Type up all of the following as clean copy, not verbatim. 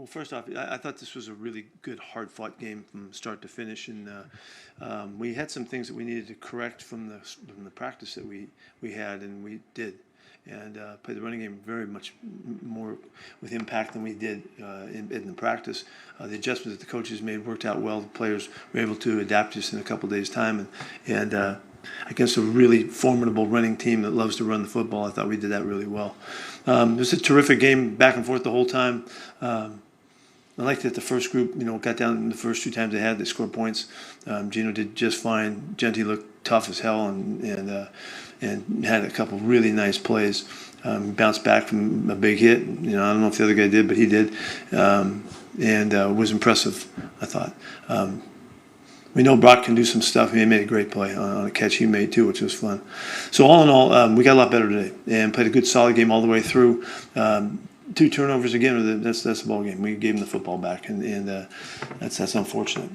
Well, first off, I thought this was a really good, hard-fought game from start to finish, and we had some things that we needed to correct from the practice that we had, and we did, and played the running game very much more with impact than we did in the practice. The adjustments that the coaches made worked out well. The players were able to adapt just in a couple of days' time, and against a really formidable running team that loves to run the football, I thought we did that really well. It was a terrific game, back and forth the whole time. I liked that the first group, got down in the first 2 times they scored points. Gino did just fine. Jeanty looked tough as hell and had a couple really nice plays. Bounced back from a big hit. I don't know if the other guy did, but he did, and was impressive, I thought. We know Brock can do some stuff. He made a great play on a catch he made too, which was fun. So all in all, we got a lot better today and played a good, solid game all the way through. 2 turnovers again. That's the ball game. We gave him the football back, and that's unfortunate.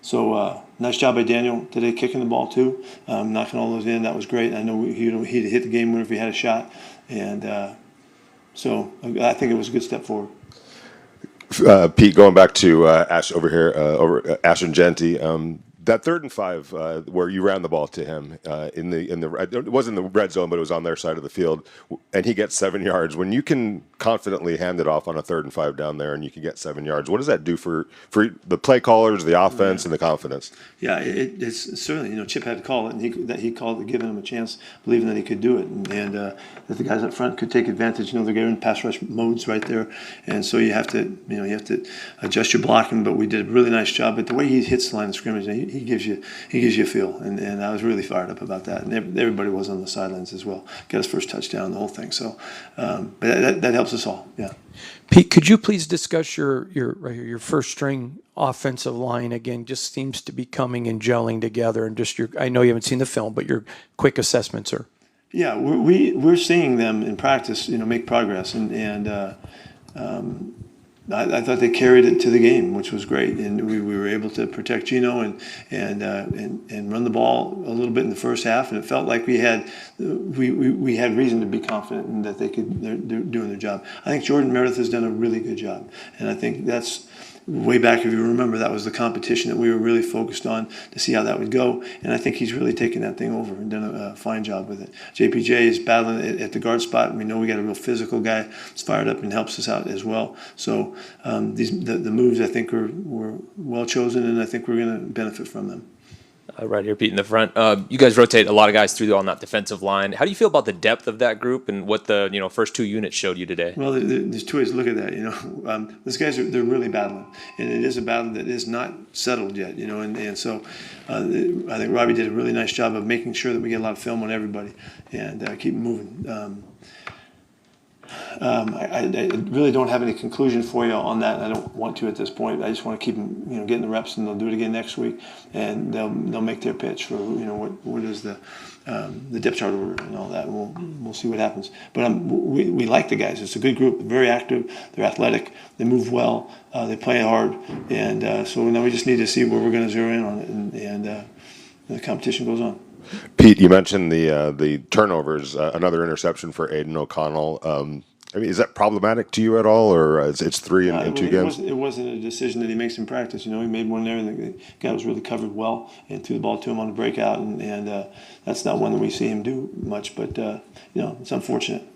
So nice job by Daniel today, kicking the ball too, knocking all those in. That was great. I know he'd hit the game winner if he had a shot, and so I think it was a good step forward. Pete, going back to Ashton Jeanty, that 3rd and 5 where you ran the ball to him it wasn't in the red zone, but it was on their side of the field, and he gets 7 yards. When you can confidently hand it off on a 3rd and 5 down there, and you can get 7 yards, what does that do for the play callers, the offense, and the confidence? Yeah, it's certainly, Chip had to call it, and he called it, giving him a chance, believing that he could do it, and that the guys up front could take advantage. They're in pass rush modes right there, and so you have to adjust your blocking. But we did a really nice job. But the way he hits the line of scrimmage, he gives you a feel, and I was really fired up about that. And everybody was on the sidelines as well. Got his first touchdown, the whole thing. So, but that helps us all. Yeah. Pete, could you please discuss your first string offensive line again? Just seems to be coming and gelling together, and just I know you haven't seen the film, but your quick assessment, sir. Yeah, we're seeing them in practice, make progress, and I thought they carried it to the game, which was great, and we were able to protect Gino and run the ball a little bit in the first half, and it felt like we had reason to be confident in that they're doing their job. I think Jordan Meredith has done a really good job, and I think that's way back, if you remember, that was the competition that we were really focused on to see how that would go, and I think he's really taken that thing over and done a fine job with it. JPJ is battling at the guard spot, and we know we got a real physical guy that's fired up and helps us out as well. So the moves, I think, were well chosen, and I think we're going to benefit from them. Right here, Pete, in the front. You guys rotate a lot of guys through on that defensive line. How do you feel about the depth of that group and what the first 2 units showed you today? Well, there's 2 ways to look at that. These guys they're really battling, and it is a battle that is not settled yet. And so I think Robbie did a really nice job of making sure that we get a lot of film on everybody and keep moving. I really don't have any conclusion for you on that. I don't want to at this point. I just want to keep them, getting the reps, and they'll do it again next week, and they'll make their pitch for what is the depth chart order and all that. And we'll see what happens. But we like the guys. It's a good group. They're very active. They're athletic. They move well. They play hard, and so now we just need to see where we're going to zero in on it, and the competition goes on. Pete, you mentioned the turnovers, another interception for Aiden O'Connell. Is that problematic to you at all, or it's 3 in 2 games? It wasn't a decision that he makes in practice. He made one there, and the guy was really covered well and threw the ball to him on the breakout, and that's not one that we see him do much. But it's unfortunate.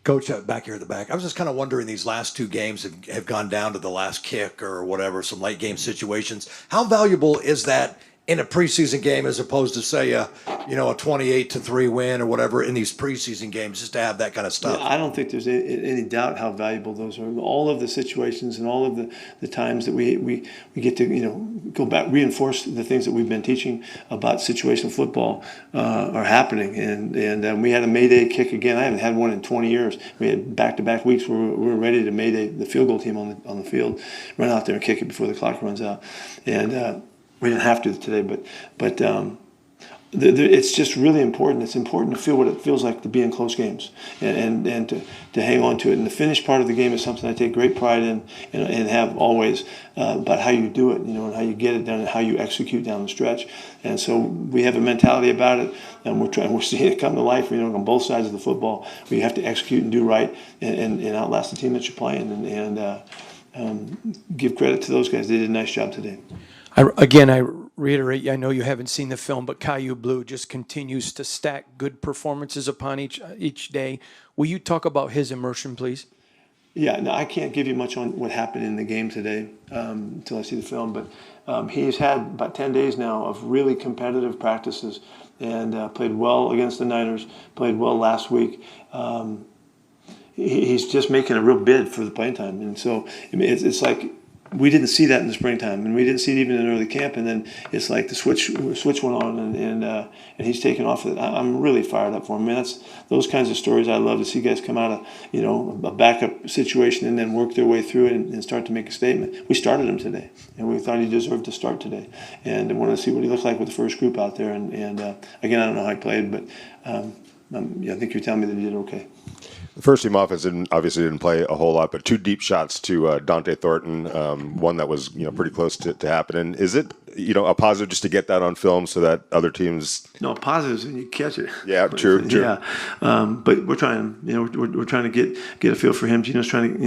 Coach, back here at the back, I was just kind of wondering, these last 2 games have gone down to the last kick or whatever, some late game situations. How valuable is that in a preseason game as opposed to, say, a 28-3 win or whatever in these preseason games, just to have that kind of stuff? Yeah, I don't think there's any doubt how valuable those are. All of the situations and all of the times that we get to go back, reinforce the things that we've been teaching about situational football are happening. And we had a Mayday kick again. I haven't had one in 20 years. We had back-to-back weeks where we were ready to Mayday the field goal team on the field, run out there and kick it before the clock runs out. And we didn't have to today, but it's just really important. It's important to feel what it feels like to be in close games and to hang on to it. And the finish part of the game is something I take great pride in and have always, about how you do it, and how you get it done and how you execute down the stretch. And so we have a mentality about it, and we're seeing it come to life, on both sides of the football, where you have to execute and do right and outlast the team that you're playing and give credit to those guys. They did a nice job today. I reiterate, I know you haven't seen the film, but Caillou Blue just continues to stack good performances upon each day. Will you talk about his immersion, please? Yeah, no, I can't give you much on what happened in the game today until I see the film, but he's had about 10 days now of really competitive practices and played well against the Niners, played well last week. He's just making a real bid for the playing time. And so it's like we didn't see that in the springtime, and we didn't see it even in early camp. And then it's like the switch went on, and he's taken off with it. I'm really fired up for him. Man, that's those kinds of stories I love to see guys come out of a backup situation and then work their way through it and start to make a statement. We started him today, and we thought he deserved to start today, and I wanted to see what he looked like with the first group out there. And again, I don't know how he played, but I think you're telling me that he did okay. The first team offense obviously didn't play a whole lot, but 2 deep shots to Dante Thornton, one that was pretty close to happening. Is it a positive just to get that on film so that other teams? No, positives when you catch it. Yeah, true. Yeah, but we're trying. We're trying to get a feel for him. Gino's trying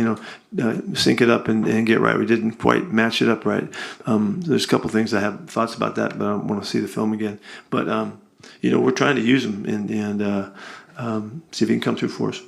to sync it up and get right. We didn't quite match it up right. There's a couple things I have thoughts about that, but I want to see the film again. But we're trying to use him and see if he can come through for us.